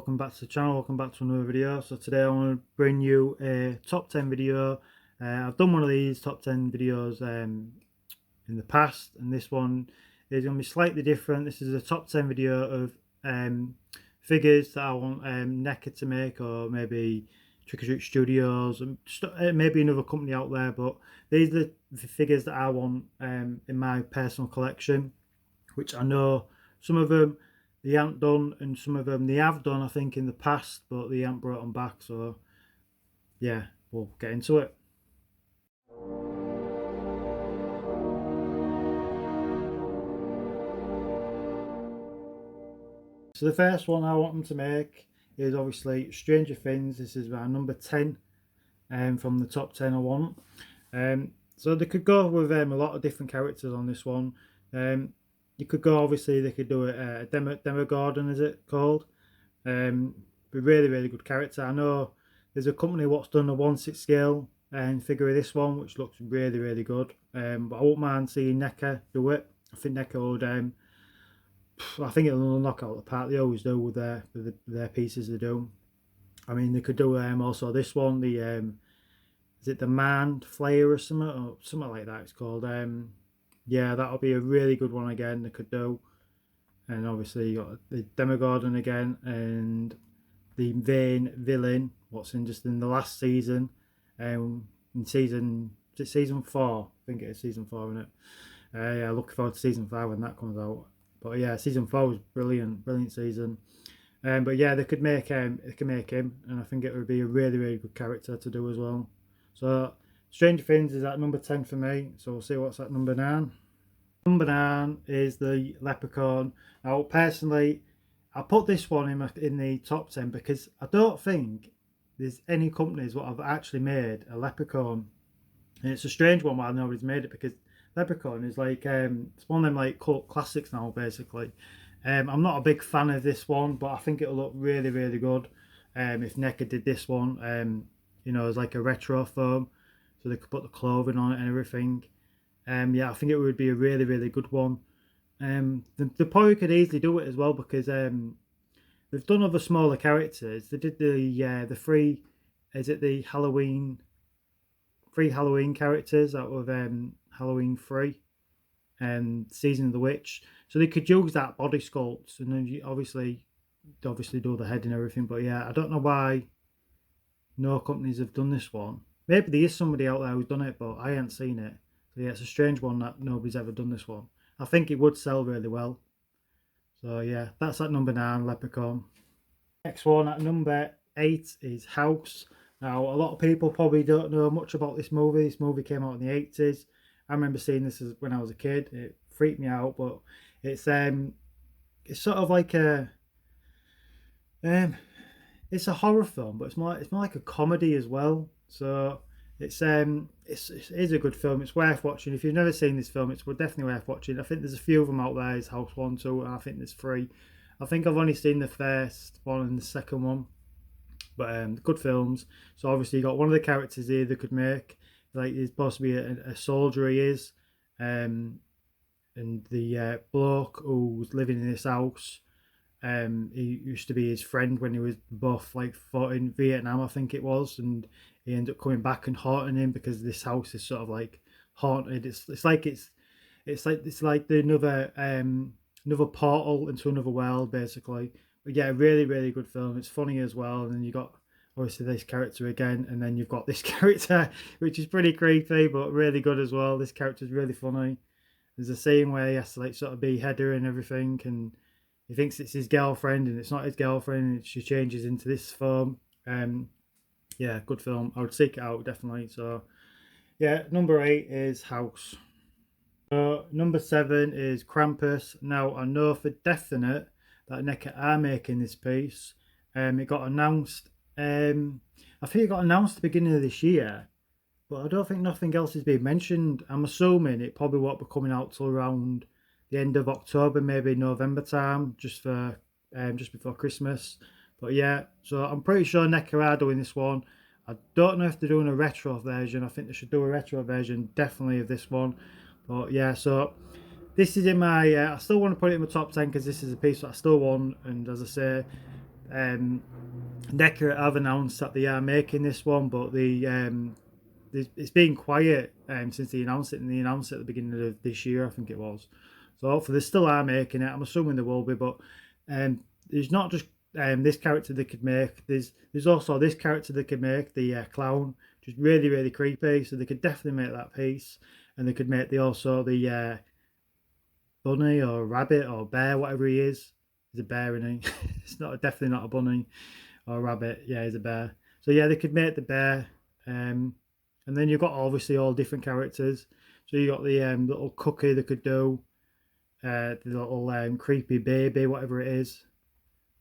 welcome back to the channel, welcome back to another video. So today I want to bring you a top 10 video. I've done one of these top 10 videos in the past, and this one is going to be slightly different. This is a top 10 video of figures that I want NECA to make, or maybe Trick or Treat Studios, and maybe another company out there, but these are the figures that I want in my personal collection, which I know some of them they haven't done, and some of them they have done, I think, in the past, but they haven't brought them back. So yeah, we'll get into it. So the first one I want them to make is obviously Stranger Things. This is my number 10 from the top 10 I want. So they could go with a lot of different characters on this one. You could go, obviously, they could do a Demogorgon, is it called? But really good character. I know there's a company what's done a 1/6 scale figure of this one, which looks really good. But I won't mind seeing NECA do it. I think NECA would, I think it'll knock out the park. They always do with their pieces they do. I mean, they could do also this one, the is it the Man Flayer or something like that it's called. Yeah, that'll be a really good one again they could do. And obviously you got the Demogorgon again, and the Vain Villain, what's in just in the last season, in season 4? I think it is season 4, isn't it? Yeah, looking forward to season 5 when that comes out. But yeah, season 4 was brilliant season. But yeah, they could make him, and I think it would be a really good character to do as well. So Stranger Things is at number 10 for me, so we'll see what's at number 9. Number 9 is the Leprechaun. Now, personally, I put this one in the top 10 because I don't think there's any companies what have actually made a Leprechaun. And it's a strange one why nobody's made it, because Leprechaun is like, it's one of them like cult classics now, basically. I'm not a big fan of this one, but I think it'll look really good if NECA did this one, you know, as like a retro foam. So they could put the clothing on it and everything. Yeah, I think it would be a really good one. They probably could easily do it as well, because they've done other smaller characters. They did the free, is it the Halloween characters out of Halloween 3 and Season of the Witch. So they could use that body sculpt, and then you obviously do the head and everything. But yeah, I don't know why no companies have done this one. Maybe there is somebody out there who's done it, but I haven't seen it. So yeah, it's a strange one that nobody's ever done this one. I think it would sell really well. So yeah, that's at number 9, Leprechaun. Next one at number 8 is House. Now, a lot of people probably don't know much about this movie. This movie came out in the 80s. I remember seeing this when I was a kid. It freaked me out, but it's sort of like a it's a horror film, but it's more like a comedy as well. So it is a good film. It's worth watching. If you've never seen this film, it's definitely worth watching. I think there's a few of them out there. There's House 1, 2, and I think there's 3. I think I've only seen the first one and the second one, but good films. So obviously you got one of the characters here they could make, like he's supposed to be a soldier, he is, and the bloke who's living in this house, he used to be his friend when he was both like fought in Vietnam, I think it was, and he ended up coming back and haunting him because this house is sort of like haunted. It's like the another portal into another world, basically. But yeah, really good film. It's funny as well, and then you got obviously this character again, and then you've got this character which is pretty creepy but really good as well. This character's really funny. There's a scene where he has to like sort of behead her and everything, and he thinks it's his girlfriend, and it's not his girlfriend, and she changes into this form. Yeah, good film. I would seek it out, definitely. So yeah, number 8 is House. Number 7 is Krampus. Now, I know for definite that NECA are making this piece. It got announced, I think it got announced at the beginning of this year, but I don't think nothing else is being mentioned. I'm assuming it probably won't be coming out till around the end of October, maybe November time, just before Christmas. But yeah, so I'm pretty sure NECA are doing this one. I don't know if they're doing a retro version. I think they should do a retro version, definitely, of this one. But yeah, so this is in my, I still want to put it in my top 10 because this is a piece that I still want. And as I say, NECA have announced that they are making this one, but it's been quiet since they announced it, and they announced it at the beginning of this year, I think it was. So hopefully they still are making it. I'm assuming they will be, but there's not just this character they could make. There's also this character they could make, the clown, just really really creepy. So they could definitely make that piece, and they could make the bunny or rabbit or bear, whatever he is. He's a bear, isn't he? It's not definitely not a bunny or a rabbit. Yeah, he's a bear. So yeah, they could make the bear. And then you've got obviously all different characters. So you got the little cookie they could do, the little creepy baby, whatever it is.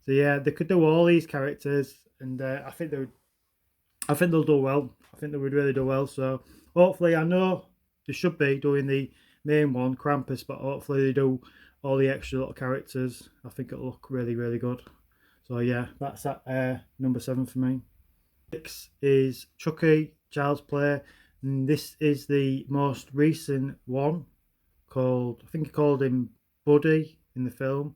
So yeah, they could do all these characters, and I think they'll do well. I think they would really do well. So hopefully, I know they should be doing the main one, Krampus, but hopefully they do all the extra little characters. I think it'll look really really good. So yeah, that's at number 7 for me. 6 is Chucky, Child's Play, and this is the most recent one. I think he called him Buddy in the film.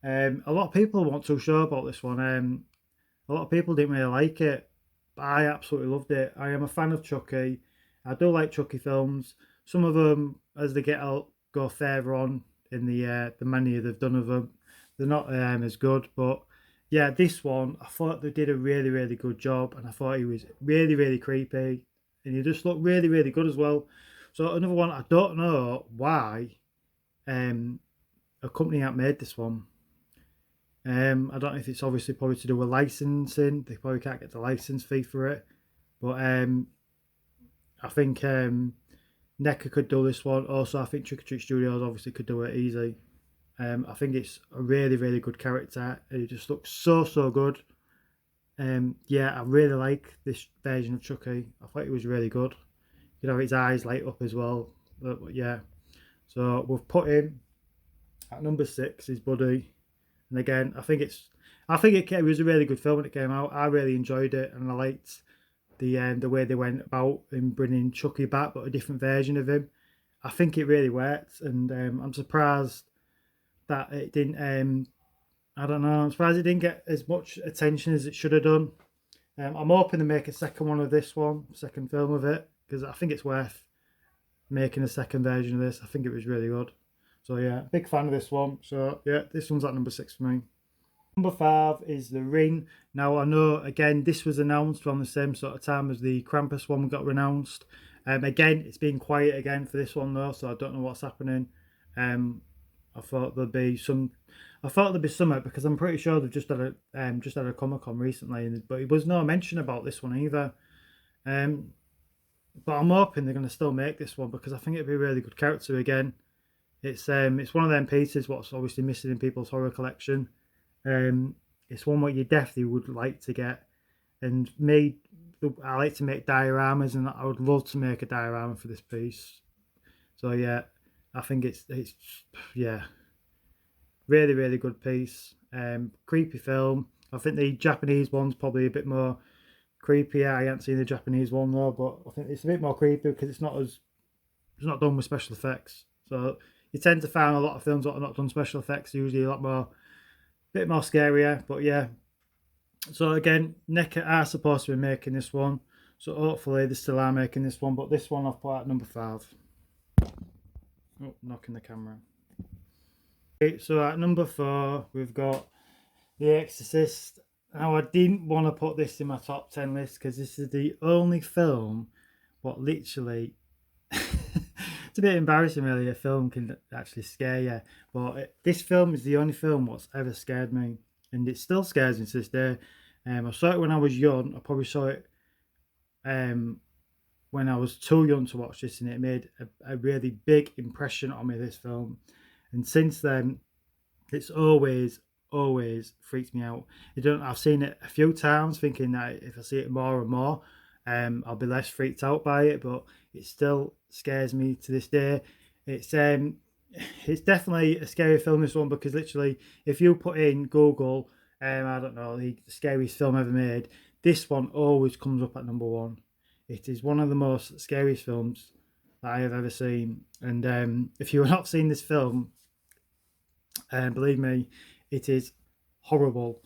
A lot of people weren't too sure about this one. A lot of people didn't really like it, but I absolutely loved it. I am a fan of Chucky. I do like Chucky films. Some of them, as they go further on in the many they've done of them, they're not as good. But yeah, this one, I thought they did a really really good job, and I thought he was really really creepy, and he just looked really really good as well. So another one, I don't know why a company had made this one. I don't know if it's obviously probably to do with licensing. They probably can't get the license fee for it. But I think NECA could do this one. Also, I think Trick or Treat Studios obviously could do it easy. I think it's a really, really good character. It just looks so, so good. Yeah, I really like this version of Chucky. I thought it was really good. You know, his eyes light up as well. But yeah. So we've put him at number 6, his Buddy. And again, I think it was a really good film when it came out. I really enjoyed it, and I liked the way they went about in bringing Chucky back, but a different version of him. I think it really worked, and I'm surprised that it didn't. I don't know. I'm surprised it didn't get as much attention as it should have done. I'm hoping to make a second one of this one, second film of it, because I think it's worth making a second version of this. I think it was really good. So yeah, big fan of this one. So yeah, this one's at number 6 for me. Number 5 is The Ring. Now I know, again, this was announced around the same sort of time as the Krampus one got announced. Again, it's been quiet again for this one though, so I don't know what's happening. I thought there'd be something because I'm pretty sure they've just had a Comic-Con recently, but it was no mention about this one either. But I'm hoping they're going to still make this one, because I think it'd be a really good character again. It's one of them pieces what's obviously missing in people's horror collection. It's one what you definitely would like to get. And I like to make dioramas, and I would love to make a diorama for this piece. So yeah, I think it's yeah, really really good piece. Creepy film. I think the Japanese one's probably a bit more creepier. I haven't seen the Japanese one though, but I think it's a bit more creepy because it's not done with special effects. So you tend to find a lot of films that are not done special effects usually a bit more scarier. But yeah, so again, NECA are supposed to be making this one, so hopefully they still are making this one. But this one I've put at number 5. Oh, knocking the camera. Okay, so at number 4 we've got The Exorcist. Now I didn't want to put this in my top 10 list because this is the only film what literally it's a bit embarrassing really, a film can actually scare you, but this film is the only film what's ever scared me, and it still scares me to this day. I saw it when I was young. I probably saw it when I was too young to watch this, and it made a really big impression on me, this film. And since then, it's always freaked me out. I've seen it a few times thinking that if I see it more and more, I'll be less freaked out by it, but it still scares me to this day. It's definitely a scary film, this one, because literally if you put in Google I don't know, the scariest film ever made, this one always comes up at number 1. It is one of the most scariest films that I have ever seen. And if you have not seen this film, believe me, it is horrible.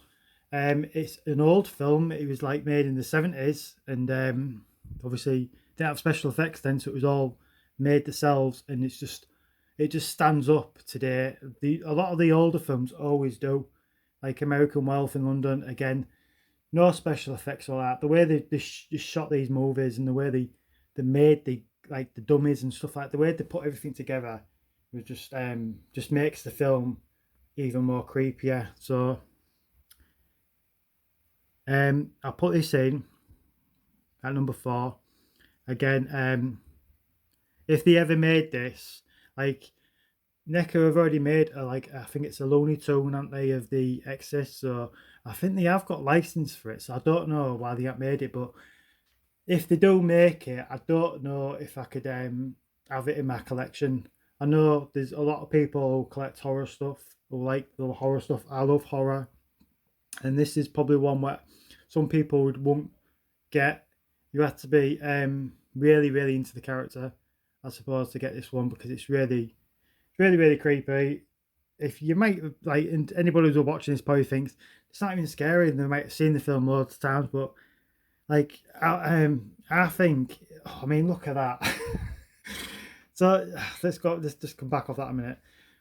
It's an old film. It was like made in the 70s, and obviously didn't have special effects then, so it was all made themselves, and it just stands up today. A lot of the older films always do, like American Wealth in London. Again, no special effects or that. The way they shot these movies and the way they made the dummies and stuff like the way they put everything together was just makes the film even more creepier. So I'll put this in at number 4. Again, if they ever made this, like NECA have already made I think it's a Looney Tune, aren't they, of the Exorcist? So I think they have got license for it. So I don't know why they haven't made it, but if they do make it, I don't know if I could have it in my collection. I know there's a lot of people who collect horror stuff, who like the horror stuff. I love horror, and this is probably one where some people won't get. You have to be really, really into the character, I suppose, to get this one, because it's really, really, really creepy. If you might and anybody who's watching this probably thinks it's not even scary, and they might have seen the film loads of times, but I think, oh, I mean, look at that. So let's just come back off that a minute.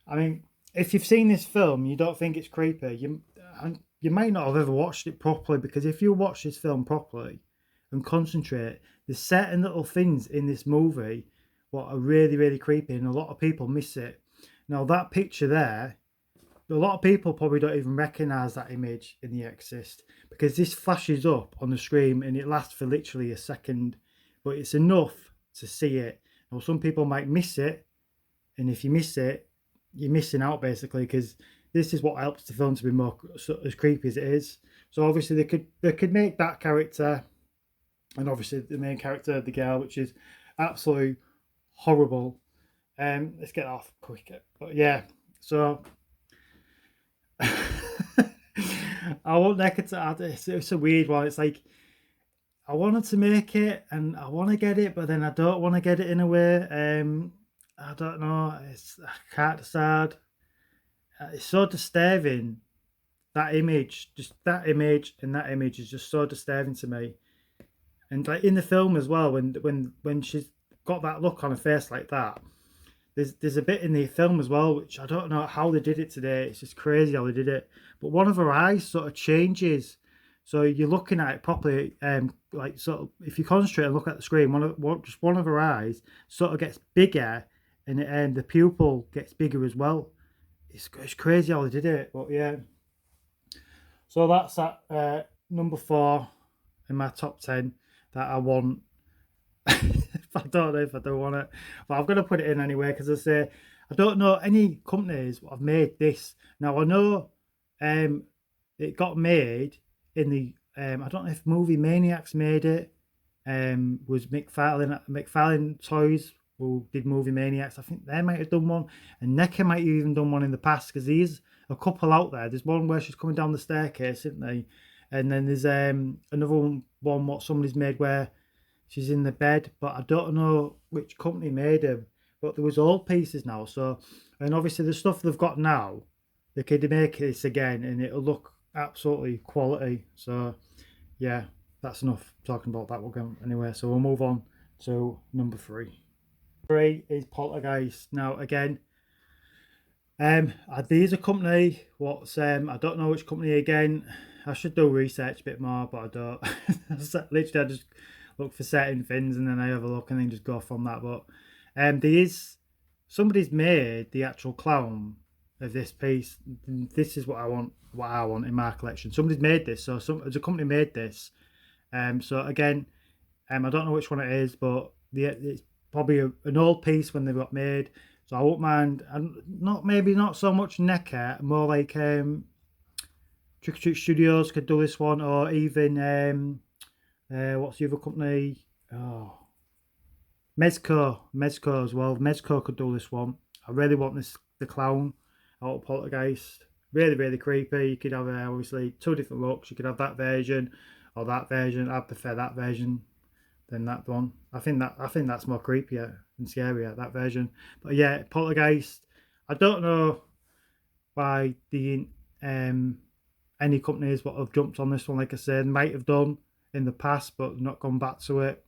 I mean, if you've seen this film, you don't think it's creepy, you might not have ever watched it properly, because if you watch this film properly and concentrate, there's certain little things in this movie what are really, really creepy, and a lot of people miss it. Now, that picture there, a lot of people probably don't even recognise that image in The Exorcist, because this flashes up on the screen and it lasts for literally a second, but it's enough to see it. Now, some people might miss it, and if you miss it, you're missing out basically, because this is what helps the film to be more as creepy as it is. So obviously they could make that character, and obviously the main character, the girl, which is absolutely horrible. Let's get off quicker. But yeah, so I want NECA to add it. It's a weird one. It's like I wanted to make it and I want to get it, but then I don't want to get it in a way. I don't know. I can't decide. It's so disturbing. That image, just that image, and that image is just so disturbing to me. And like in the film as well, when she's got that look on her face like that, there's a bit in the film as well which I don't know how they did it today. It's just crazy how they did it. But one of her eyes sort of changes, so you're looking at it properly. Like sort of, if you concentrate and look at the screen, just one of her eyes sort of gets bigger, and the pupil gets bigger as well. It's crazy how they did it. But yeah, so that's at number 4 in my top 10 that I want. I don't know if I do want it, but I'm going to put it in anyway, because I say I don't know any companies that have made this. Now I know it got made in the I don't know if Movie Maniacs made it. Was McFarlane Toys who did Movie Maniacs. I think they might have done one, and NECA might have even done one in the past, because there's a couple out there. There's one where she's coming down the staircase, isn't they? And then there's another one what somebody's made where she's in the bed, but I don't know which company made them. But there was old pieces now, so, and obviously the stuff they've got now, they could make this again and it'll look absolutely quality. So yeah, that's enough talking about that. We'll go anyway, so we'll move on to number 3. 3 is Poltergeist. Now again, there's a company, I don't know which company again. I should do research a bit more, but I don't. Literally, I just look for certain things and then I have a look and then just go from that. But somebody's made the actual clown of this piece. This is what I want in my collection. Somebody's made this, so there's a company made this. So again, I don't know which one it is, but it's probably an old piece when they got made. So I won't mind, and maybe not so much NECA, more like Trick or Treat Studios could do this one, or even what's the other company? Oh, Mezco as well. Mezco could do this one. I really want the clown out of Poltergeist. Really, really creepy. You could have obviously 2 different looks. You could have that version or that version. I prefer that version than that one. I think that's more creepier and scarier, that version. But yeah, Poltergeist. I don't know why the any companies what have jumped on this one. Like I said, might have done in the past, but not gone back to it.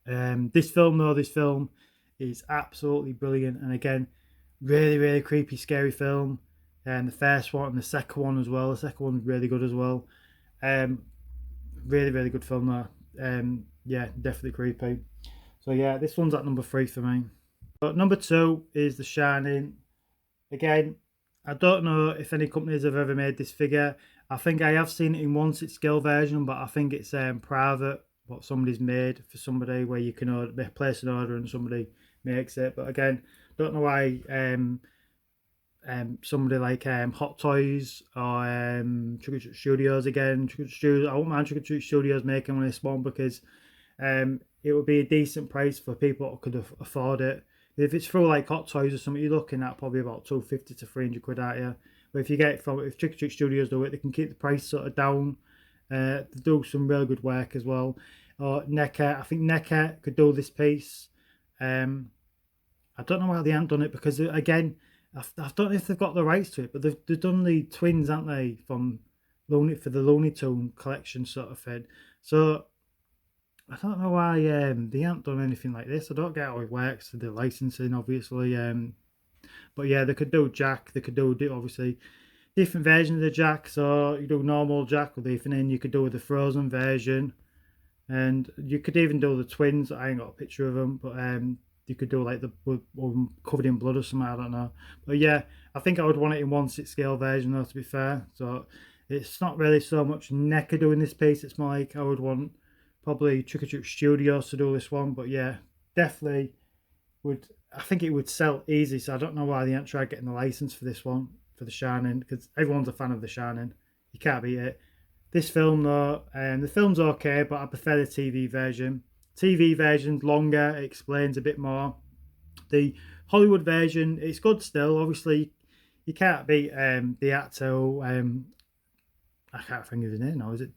This film is absolutely brilliant, and again, really creepy, scary film. And the first one and the second one as well. The second one's really good as well. Really good film there. Yeah, definitely creepy. So yeah, this one's at number 3 for me. But number 2 is The Shining. Again, I don't know if any companies have ever made this figure. I think I have seen it in 1/6 scale version, but I think it's private, what somebody's made for somebody, where you can order, place an order and somebody makes it. But again, don't know why somebody like Hot Toys or Chucky Studios again. I won't mind Chucky Studios making one of this one, because it would be a decent price for people that could afford it. If it's through like Hot Toys or something, you're looking at probably about 250 to 300 quid, aren't you? But if you get it from, if Chucky Studios do it, they can keep the price sort of down. They do some really good work as well. Or NECA, I think NECA could do this piece. I don't know why they haven't done it, because again, I don't know if they've got the rights to it, but they've done the twins, haven't they, from for the Looney Tune collection sort of thing. So I don't know why they haven't done anything like this. I don't get how it works, the licensing, obviously. But yeah, they could do Jack. They could do obviously different versions of the Jack. So you do normal Jack with Ethan, and you could do the Frozen version, and you could even do the twins. I ain't got a picture of them, but you could do like the covered in blood or something. I don't know. But yeah, I think I would want it in 1/6 scale version, though, to be fair. So it's not really so much NECA doing this piece. It's more like I would want probably Chucky Studios to do this one. But yeah, definitely would. I think it would sell easy. So I don't know why they haven't tried getting the license for this one, for The Shining, because everyone's a fan of The Shining. You can't beat it. This film though, the film's okay, but I prefer the TV version. TV version's longer, it explains a bit more. The Hollywood version, it's good still. Obviously, you can't beat the actor who, I can't think of his name now, is it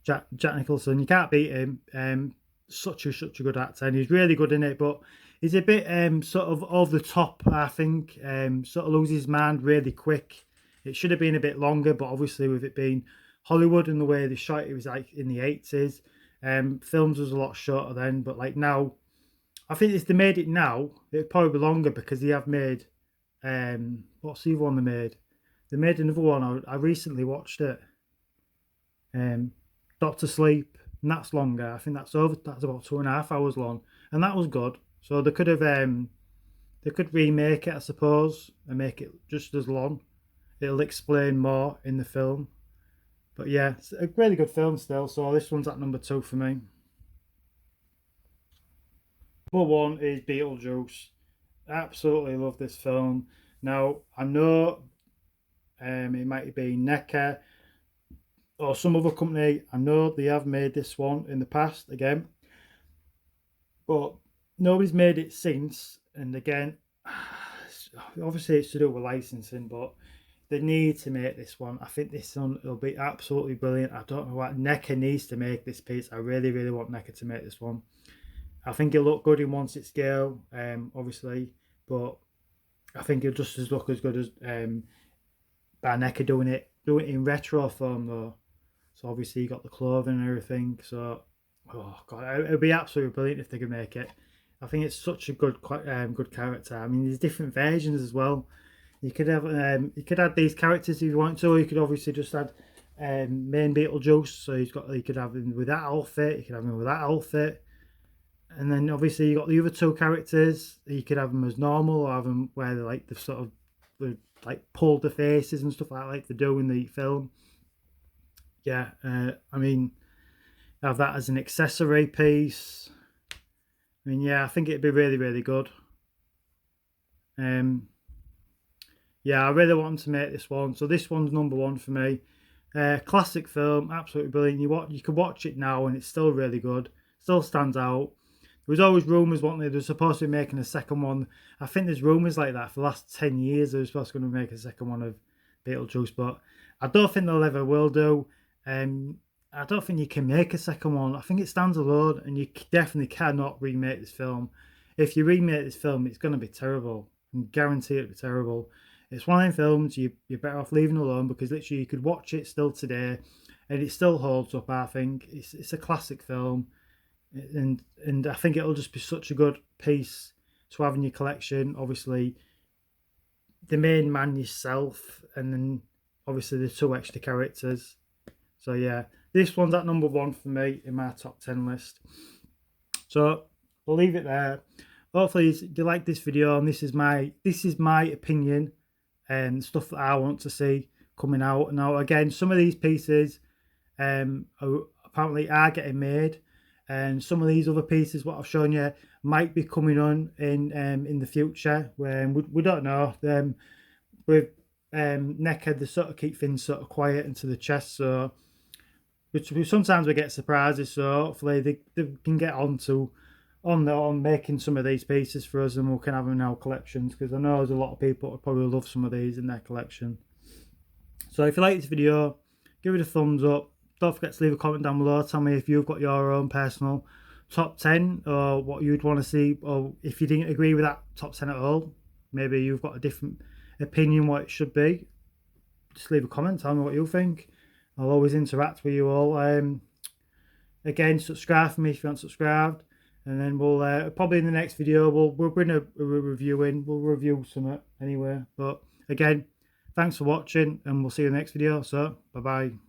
Jack Nicholson? You can't beat him. Such a good actor, and he's really good in it, but he's a bit sort of over the top, I think. Sort of loses his mind really quick. It should have been a bit longer, but obviously with it being Hollywood and the way they shot it, was like in the 80s. Films was a lot shorter then, but like now, I think if they made it now, it'd probably be longer, because they have made what's the other one they made? They made another one. I recently watched it. Doctor Sleep, and that's longer. I think that's about 2.5 hours long, and that was good. So they could have they could remake it, I suppose, and make it just as long. It'll explain more in the film. But yeah, it's a really good film still. So this one's at number 2 for me. Number 1 is Beetlejuice. Absolutely love this film. Now I know it might be NECA or some other company. I know they have made this one in the past again, but nobody's made it since. And again, obviously it's to do with licensing, but they need to make this one. I think this one will be absolutely brilliant. I don't know what NECA needs to make this piece. I really want NECA to make this one. I think it'll look good in 1/6 scale, obviously, but I think it'll just look as good as by NECA doing it in retro form though. So obviously you got the clothing and everything. So oh god, it'd be absolutely brilliant if they could make it. I think it's such a good character. I mean, there's different versions as well. You could add these characters if you want to, or you could obviously just add main Beetlejuice. So you could have him with that outfit, you could have him with that outfit, and then obviously you got the other 2 characters. You could have them as normal, or have them where they like they've sort of like pulled the faces and stuff like they do in the film. Yeah, I mean, have that as an accessory piece. I mean, yeah, I think it'd be really good. Yeah, I really want them to make this one. So this one's number 1 for me. Classic film, absolutely brilliant. You can watch it now and it's still really good. Still stands out. There was always rumours, weren't there? They're supposed to be making a second one. I think there's rumours like that for the last 10 years. They were supposed to make a second one of Beetlejuice, but I don't think they'll ever will do. I don't think you can make a second one. I think it stands alone, and you definitely cannot remake this film. If you remake this film, it's going to be terrible. I can guarantee it'll be terrible. It's one of them films you're better off leaving alone, because literally you could watch it still today and it still holds up. I think it's a classic film, and I think it'll just be such a good piece to have in your collection. Obviously, the main man yourself, and then obviously the 2 extra characters. So yeah, this one's at number 1 for me in my top 10 list. So we'll leave it there. Hopefully you like this video, and this is my opinion and stuff that I want to see coming out. Now again, some of these pieces apparently are getting made, and some of these other pieces what I've shown you might be coming on in the future. We don't know. With NECA, they sort of keep things sort of quiet into the chest, so which sometimes we get surprises. So hopefully they can get on making some of these pieces for us, and we can have them in our collections, because I know there's a lot of people that probably love some of these in their collection. So if you like this video, give it a thumbs up. Don't forget to leave a comment down below. Tell me if you've got your own personal top 10, or what you'd want to see, or if you didn't agree with that top 10 at all, maybe you've got a different opinion what it should be. Just leave a comment, tell me what you think. I'll always interact with you all. Again, subscribe for me if you haven't subscribed, and then we'll probably in the next video we'll bring a review in. We'll review some anyway. But again, thanks for watching, and we'll see you in the next video. So bye bye.